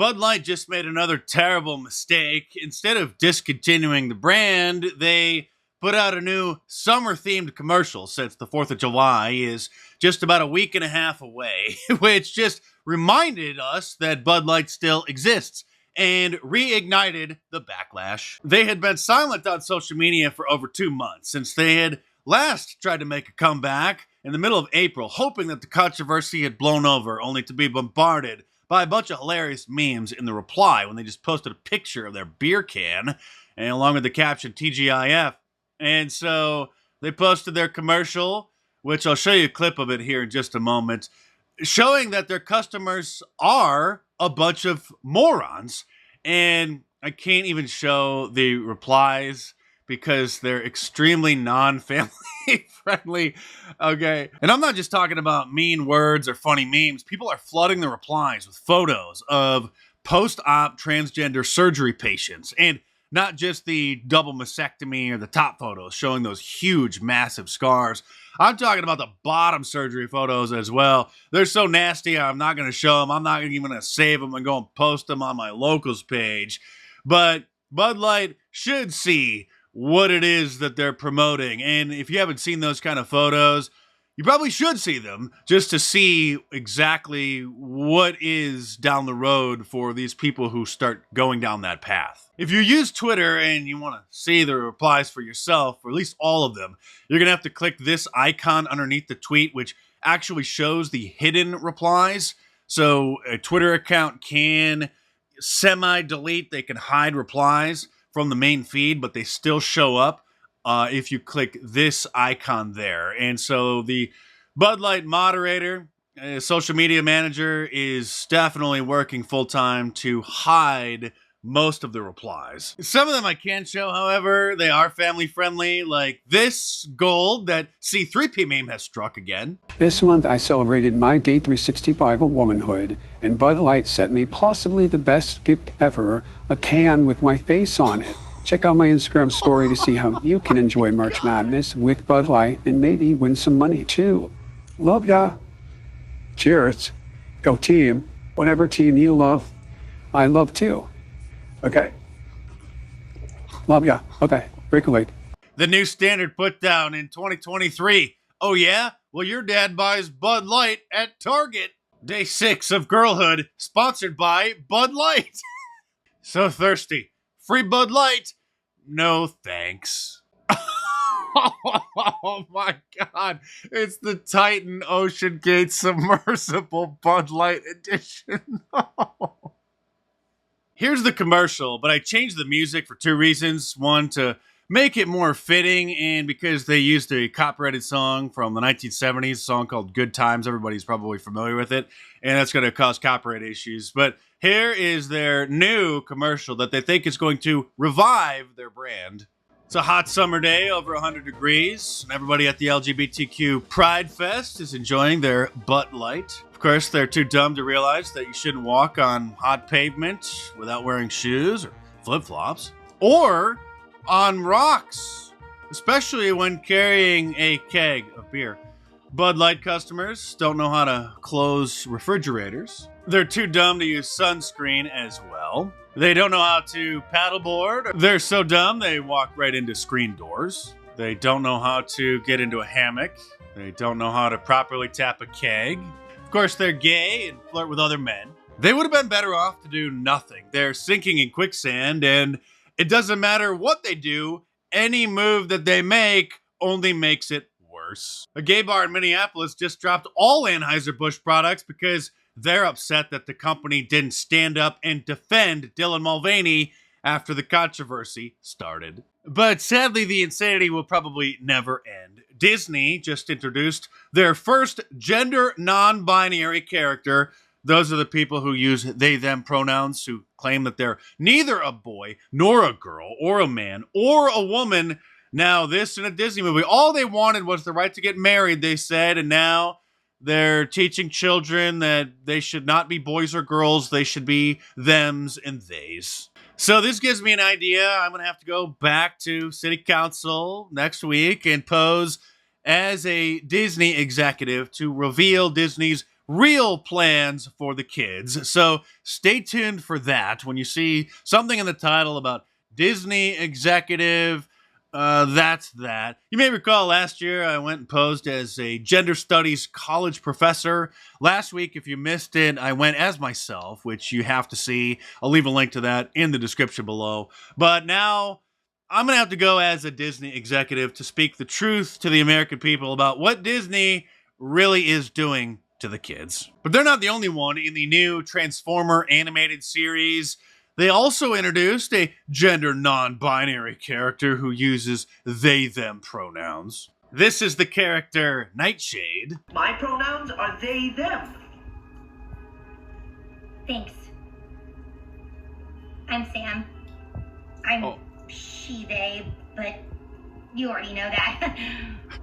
Bud Light just made another terrible mistake. Instead of discontinuing the brand, they put out a new summer-themed commercial since the 4th of July is just about a week and a half away, which just reminded us that Bud Light still exists and reignited the backlash. They had been silent on social media for over 2 months since they had last tried to make a comeback in the middle of April, hoping that the controversy had blown over, only to be bombarded by a bunch of hilarious memes in the reply when they just posted a picture of their beer can, and along with the caption TGIF. And so they posted their commercial, which I'll show you a clip of it here in just a moment, showing that their customers are a bunch of morons. And I can't even show the replies because they're extremely non-family friendly. Okay. And I'm not just talking about mean words or funny memes. People are flooding the replies with photos of post-op transgender surgery patients, and not just the double mastectomy or the top photos showing those huge, massive scars. I'm talking about the bottom surgery photos as well. They're so nasty, I'm not going to show them. I'm not even going to save them and go and post them on my locals page. But Bud Light should see what it is that they're promoting. And if you haven't seen those kind of photos, you probably should see them just to see exactly what is down the road for these people who start going down that path. If you use Twitter and you want to see the replies for yourself, or at least all of them, you're going to have to click this icon underneath the tweet, which actually shows the hidden replies. So a Twitter account can semi-delete, they can hide replies from the main feed, but they still show up if you click this icon there. And so the Bud Light moderator, social media manager, is definitely working full-time to hide most of the replies. Some of them I can show, however, they are family-friendly, like this gold that C3P meme has struck again. This month I celebrated my day 365 of womanhood, and Bud Light sent me possibly the best gift ever, a can with my face on it. Check out my Instagram story to see how you can enjoy March Madness with Bud Light and maybe win some money too. Love ya. Cheers. Go team. Whatever team you love, I love too. Okay. Love ya. Okay. Break a leg. The new standard put down in 2023. Oh yeah? Well, your dad buys Bud Light at Target. Day 6 of girlhood, sponsored by Bud Light. So thirsty. Free Bud Light? No thanks. Oh my God. It's the Titan Ocean Gate Submersible Bud Light edition. Here's the commercial, but I changed the music for 2 reasons. One, to make it more fitting, and because they used a copyrighted song from the 1970s, a song called Good Times. Everybody's probably familiar with it, and that's going to cause copyright issues. But here is their new commercial that they think is going to revive their brand. It's a hot summer day, over 100 degrees, and everybody at the LGBTQ Pride Fest is enjoying their Bud Light. Of course, they're too dumb to realize that you shouldn't walk on hot pavement without wearing shoes or flip-flops, or on rocks, especially when carrying a keg of beer. Bud Light customers don't know how to close refrigerators. They're too dumb to use sunscreen as well. They don't know how to paddleboard. They're so dumb they walk right into screen doors. They don't know how to get into a hammock. They don't know how to properly tap a keg. Of course, they're gay and flirt with other men. They would have been better off to do nothing. They're sinking in quicksand, and it doesn't matter what they do, any move that they make only makes it worse. A gay bar in Minneapolis just dropped all Anheuser-Busch products because they're upset that the company didn't stand up and defend Dylan Mulvaney after the controversy started. But sadly, the insanity will probably never end. Disney just introduced their first gender non-binary character. Those are the people who use they-them pronouns, who claim that they're neither a boy, nor a girl, or a man, or a woman. Now, this in a Disney movie, all they wanted was the right to get married, they said, and now they're teaching children that they should not be boys or girls, they should be thems and theys. So this gives me an idea. I'm going to have to go back to City Council next week and pose as a Disney executive to reveal Disney's real plans for the kids. So stay tuned for that. When you see something in the title about Disney executive, that's that. You may recall last year I went and posed as a gender studies college professor. Last week, if you missed it, I went as myself, which you have to see. I'll leave a link to that in the description below. But now I'm going to have to go as a Disney executive to speak the truth to the American people about what Disney really is doing to the kids. But they're not the only one. In the new Transformer animated series, they also introduced a gender non-binary character who uses they/them pronouns. This is the character Nightshade. My pronouns are they/them. Thanks. I'm Sam. I'm she, they, but you already know that.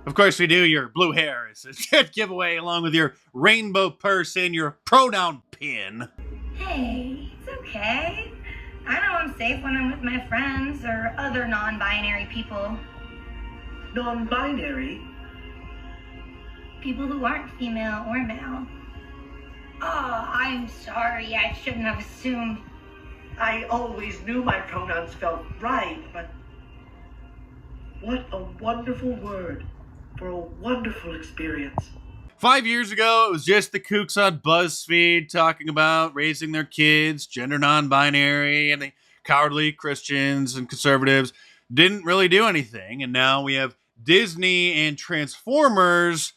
Of course we do. Your blue hair is a giveaway, along with your rainbow purse and your pronoun pin. Hey, it's okay. I know I'm safe when I'm with my friends or other non-binary people. Non-binary? People who aren't female or male. Oh, I'm sorry. I shouldn't have assumed. I always knew my pronouns felt right, but what a wonderful word for a wonderful experience. 5 years ago, it was just the kooks on BuzzFeed talking about raising their kids, gender non-binary, and the cowardly Christians and conservatives didn't really do anything. And now we have Disney and Transformers,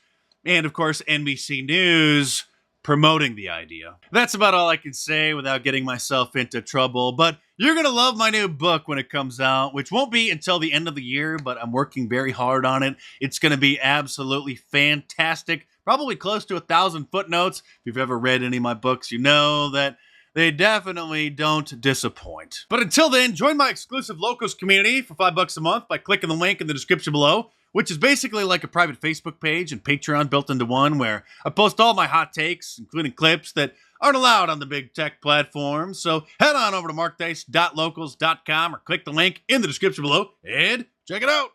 and of course NBC News promoting the idea. That's about all I can say without getting myself into trouble, but you're going to love my new book when it comes out, which won't be until the end of the year, but I'm working very hard on it. It's going to be absolutely fantastic. Probably close to 1,000 footnotes. If you've ever read any of my books, you know that they definitely don't disappoint. But until then, join my exclusive Locals community for $5 a month by clicking the link in the description below, which is basically like a private Facebook page and Patreon built into one, where I post all my hot takes, including clips that aren't allowed on the big tech platforms. So head on over to markdice.locals.com or click the link in the description below and check it out.